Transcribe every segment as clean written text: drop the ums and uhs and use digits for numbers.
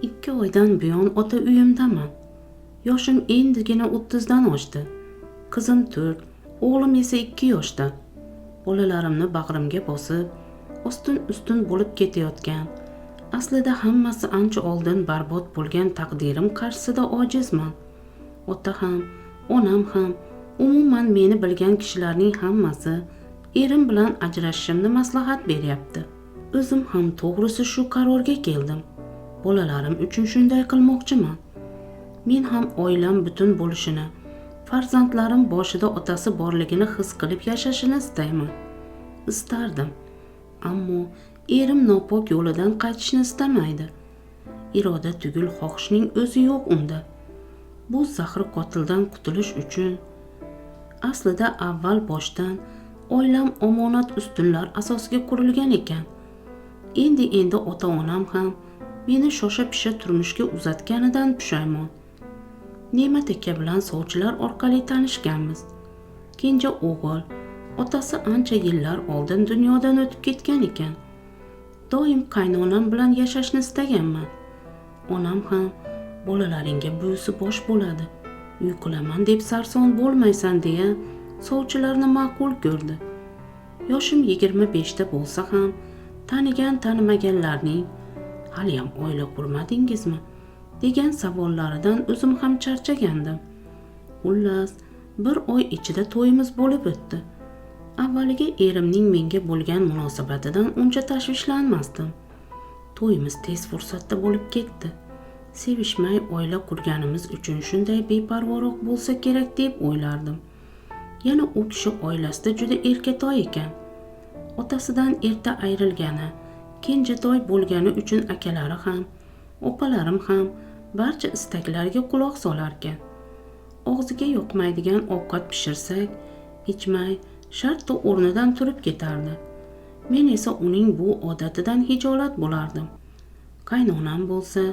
2 oydan buyon ota uyimdaman. Yoshim endigina 30dan oshdi. Qizim 4, o'g'lim esa 2 yoshda. Bolalarimni bag'rimga bosib, ustun bo'lib ketayotgan, aslida hammasi ancha oldin barbod bo'lgan taqdirim qarshisida ojizman. Ota ham, onam ham, umuman meni bilgan kishilarning hammasi erim bilan ajrashishimni maslahat beryapti. O'zim ham to'g'risi shu qarorga keldim. Bolalarim uchun shunday qilmoqchiman. Men ham oilam butun bo'lishini, farzandlarim boshida otasi borligini his qilib yashashini istayman. Istardim. Ammo erim nopok yo'lidan qaytishni istamaydi. Iroda tugul xohishning o'zi yo'q unda. Bu zahri qotildan qutulish uchun aslida avval boshdan oilam omonat ustunlar asosiga qurilgan ekan. Endi ota-onam ham meni shosha-pisha turmushga uzatganidan pushaymon. Ne'mat aka bilan sovchilar orqali tanishganmiz. Kenja o'g'il, otasi ancha yillar oldin dunyodan o'tib ketgan ekan. Doim qaynonam bilan yashashni istaganman. Onam ham bolalaringga buvisi bosh bo'ladi, uy qilaman deb sarson bo'lmaysan deya sovchilarni ma'qul ko'rdi. Yoshim 25da bo'lsa ham tanimaganlarning "Haliyam oila qurmadingizmi?" degan savollaridan o'zim ham charchagandim. Xullas, 1 oy ichida to'yimiz bo'lib o'tdi. Avvaliga erimning menga bo'lgan munosabatidan uncha tashvishlanmasdim. To'yimiz tez fursatda bo'lib ketdi. Sevishmay oila qurganimiz uchun shunday beparvoroq bo'lsa kerak deb o'ylardim. Yana u kishi oilasida juda erkatoy ekan. Otasidan erta ayrilgani, kenjatoy bo'lgani uchun akalari ham, opalarim ham barcha istaklariga quloq solarkan. Og'ziga yoqmaydigan ovqat pishirsak, ichmay, shartta o'rnidan turib ketardi. Men esa uning bu odatidan hijolat bo'lardim. Qaynonam bo'lsa,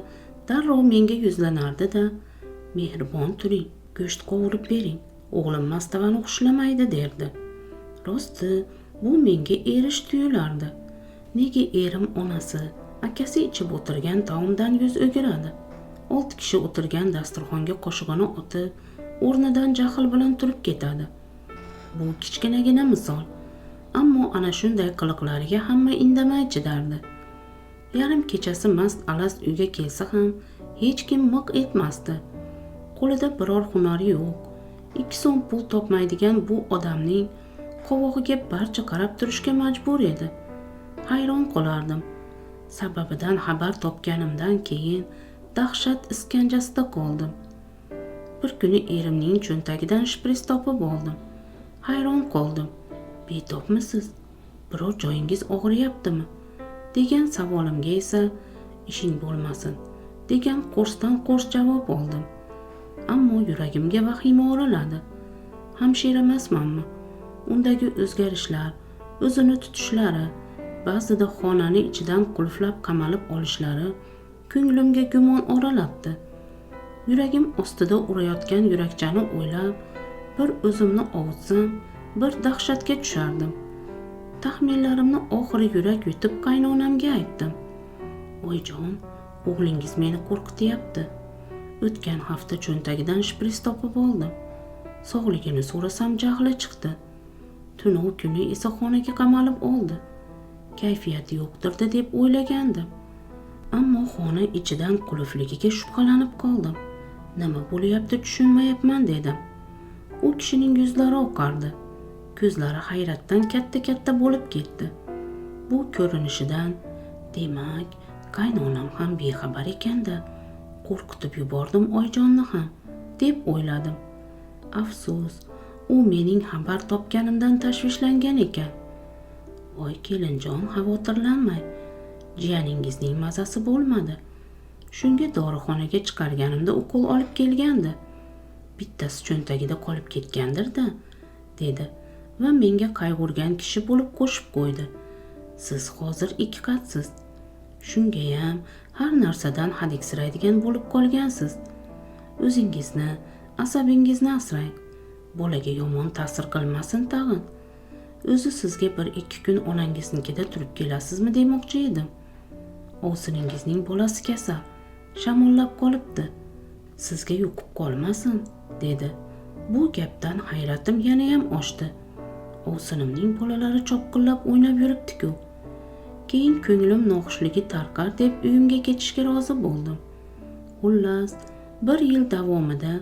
darrov menga yuzlanardi-da, "Mehribon turing, go'sht qovurib bering, o'g'lim mastavani xushlamaydi" derdi. Rosti, bu menga erish tuyulardi. Nega erim onasi, akasi ichib o'tirgan taomdan yuz o'giradi? 6 kishi o'tirgan dasturxonga qoshig'ini otib, o'rnidan jahl bilan turib ketadi. Bu kichkinagina misol. Ammo ana shunday qiliqlariga hamma indamay chidardi. Yarim kechasi mast alast uyga kelsa ham hech kim miq etmasdi. Qo'lida biror hunari yo'q. 2 so'm pul topmaydigan bu odamning qovog'iga barcha qarab turishga majbur edi. Hayron qolardim. Sababidan xabar topganimdan keyin dahshat iskanjasida qoldim. Bir kuni erimning cho'ntagidan shpris topib oldim. Hayron qoldim. "Betobmisiz? Biror joyingiz og'riyaptimi?" degan savolimga esa "Ishing bo'lmasin" degan qo'rsdan-qo'rs javob oldim. Ammo yuragimga vahima oraladi. Hamshira emasmanmi? Undagi o'zgarishlar, o'zini tutishlari, ba'zida xonani ichidan qulflab qamalib olishlari ko'nglimga gumon oralabdi. Yuragim ostida urayotgan yurakchani o'ylab, bir o'zimni ovutsam, bir dahshatga tushardim. Taxminlarimni oxiri yurak yutib qaynonamga aytdim. "Oyjon, o'g'lingiz meni qo'rqityapti. O'tgan hafta cho'ntagidan shpris topib oldim. Sog'ligini so'rasam jahli chiqdi. Tunov kuni esa xonaga qamalib oldi. Kayfiyati yo'qdirdi deb o'ylagandim. Ammo xona ichidan qulfligiga shubhalanib qoldim. Nima bo'lyapti tushunmayapman" dedim. U kishining yuzlari oqardi. Ko'zlari hayratdan katta-katta bo'lib ketdi. Bu ko'rinishidan, demak, qaynonam ham bexabar ekanda, qo'rqitib yubordim oyjonni ham, deb o'yladim. Afsus, u mening xabar topganimdan tashvishlangan ekan. "Voy kelinjon, xavotirlanmang. Jiyaningizning mazasi bo'lmadi. Shunga dorixonaga chiqarganimda ukol olib kelgandi. Bittasi cho'ntagida qolib ketgandir-da", dedi va menga qayg'urgan kishi bo'lib qo'shib qo'ydi. "Siz hozir 2 qatsiz. Shungayam har narsadan hadiksiraydigan bo'lib qolgansiz. O'zingizni, asabingizni asrang. Bolaga yomon ta'sir qilmasin tag'in. O'zi sizga 1-2 kun onangiznikida turib kelasizmi demoqchi edim. Ovsiningizning bolasi kasal. shamollab qolibdi. Sizga yuqib qolmasin, dedi. Bu gapdan hayratim yanayam oshdi. Ovsinimning bolalari chopqillab o'ynab yuribdi-ku. Keyin ko'nglim noxushligi tarqar deb uyimga ketishga rozi bo'ldim. Xullas, 1 yil davomida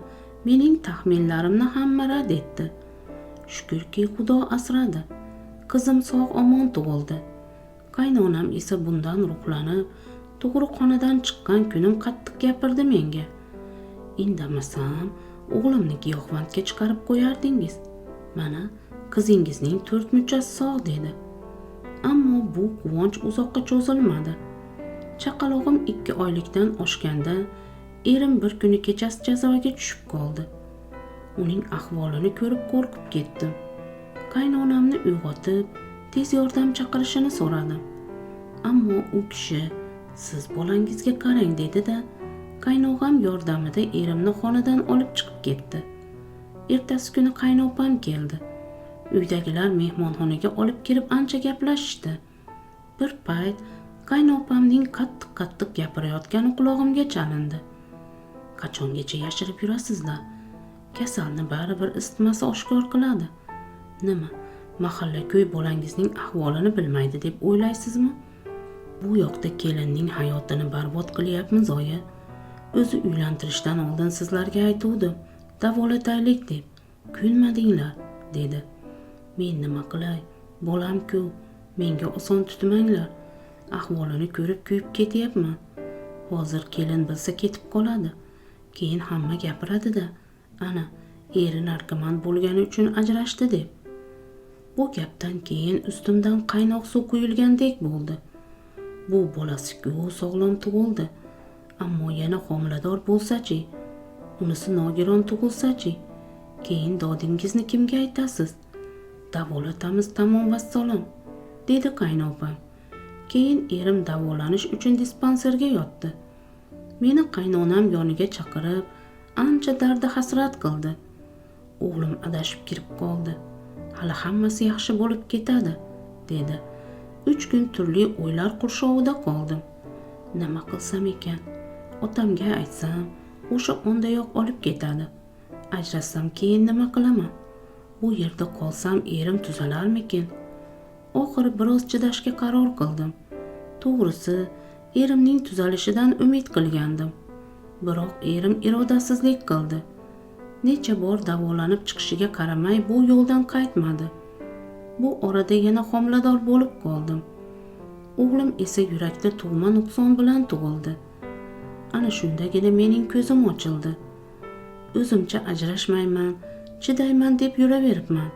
mening taxminlarimni hamma rad etdi. Shukrki, Xudo asradi. Qizim sog'-omon tug'ildi. Qaynonam esa bundan ruhlanib, tug'ruqxonadan chiqqan kunim qattiq gapirdi menga. Indamasam, o'g'limni giyohvandga chiqarib qo'yardingiz. Mana, qizingizning 4 muchasi sog' dedi. Ammo bu quvonch uzoqqa cho'zilmadi. Chaqalog'im 2 oylikdan oshganda erim bir kuni kechasi jazavaga tushib qoldi. Uning ahvolini ko'rib qo'rqib ketdim. Qaynonamni uyg'otib, tez yordam chaqirishini so'radim. Ammo u kishi, siz bolangizga qarang dedi-da, qaynog'am yordamida erimni xonadan olib chiqib ketdi. Ertasi kuni qaynopam keldi. Uydagilar mehmonxonaga olib kirib ancha gaplashishdi. Bir payt qaynopamning qattiq gapirayotgani qulog'imga chalindi. Qachongacha yashirib yurasizlar? Kasalni baribir isitmasi oshkor qiladi. Nima, mahalla-ko'y bolangizning ahvolini bilmaydi deb o'ylaysizmi? Bu yoqda kelinning hayotini barbod qilyapmiz, oyi. O'zi uylantirishdan oldin sizlarga aytuvdim, davolataylik deb. Ko'nmadinglar, dedi. Men nima qilay? Bolam-ku, menga oson tutmanglar. Ahvolini ko'rib kuyib ketyapman. Hozir kelin bilsa ketib qoladi. Keyin hamma gapiradi-da, ana, eri narkoman bo'lgani uchun ajrashdi deb. Bu gapdan keyin ustimdan qaynoq suv quyilgandek bo'ldi. Bu bolasi-ku sog'lom tug'ildi. Ammo yana homilador bo'lsa-chi, unisi nogiron tug'ilsa-chi, keyin dodingizni kimga aytasiz? Davolatamiz tamom vassalom, dedi qaynopam. Keyin erim davolanish uchun dispanserga yotdi. Meni qaynonam yoniga chaqirib, ancha dardi hasrat qildi. O'g'lim adashib kirib qoldi. Hali hammasi yaxshi bo'lib ketadi, dedi. 3 kun turli o'ylar qurshovida qoldim. Nima qilsam ekan? Otamga aytsam, o'sha ondayoq olib ketadi. Ajrassam keyin nima qilaman? Bu yerda qolsam erim tuzalarmikin? Oxiri biroz chidashga qaror qildim. To'g'risi, erimning tuzalishidan umid qilgandim. Biroq erim irodasizlik qildi. Necha bor davolanib chiqishiga qaramay bu yo'ldan qaytmadi. Bu orada yana homilador bo'lib qoldim. O'g'lim esa yurakda tug'ma nuqson bilan tug'ildi. Ana shundagina mening ko'zim ochildi. O'zimcha ajrashmayman, chidayman deb yuraveribman.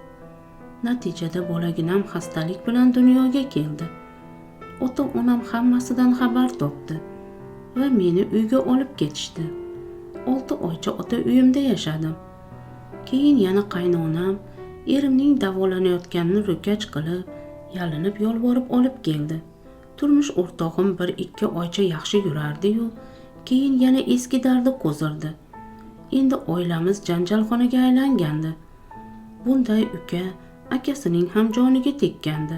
Natijada bolaginam xastalik bilan dunyoga keldi. Ota-onam hammasidan xabar topdi va meni uyga olib ketishdi. 6 oycha ota uyimda yashadim. Keyin yana qaynonam erimning davolanayotganini ro'kach qilib, yalinib yolvorib olib keldi. Turmush o'rtog'im 1-2 oycha yaxshi yurardi-yu, keyin yana eski dardi qo'zirdi. Endi oilamiz janjalxonaga aylangandi. Bunday uka akasining ham joniga tekkandi.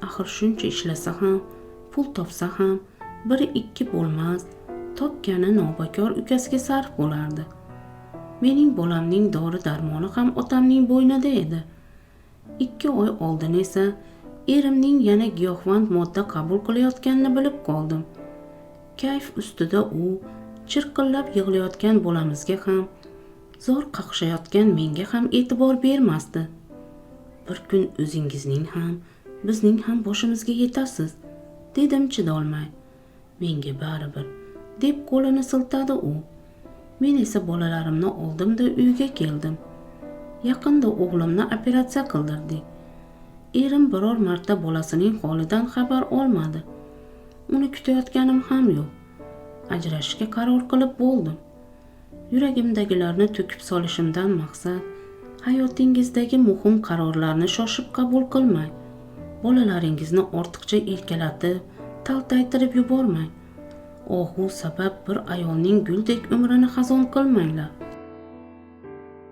Axir shuncha ishlasa ham, pul topsa ham, 1-2 bo'lmas, topgani nobakor ukasiga sarf bo'lardi. Mening bolamning dori-darmoni ham otamning bo'ynida edi. 2 oy oldin esa erimning yana giyohvand modda qabul qilayotganini bilib qoldim. Kayf ustida u chirqillab yig'layotgan bolamizga ham, zor qaqshayotgan menga ham e'tibor bermasdi. Bir kun o'zingizning ham, bizning ham boshimizga yetasiz, dedim chidolmay. Menga baribir, deb qo'lini siltadi u. Men esa bolalarimni oldim-da uyga keldim. Yaqinda o'g'limni operatsiya qildirdik. Erim biror marta bolasining holidan xabar olmadi. Uni kutayotganim ham yo'q. Ajrashishga qaror qilib bo'ldim. Yuragimdagilarni to'kib solishimdan maqsad, hayotingizdagi muhim qarorlarni shoshib qabul qilmang. Bolalaringizni ortiqcha erkalatib, taltaytirib yubormang. Ohu sabab bir ayolning guldek umrini xazon qilmanglar.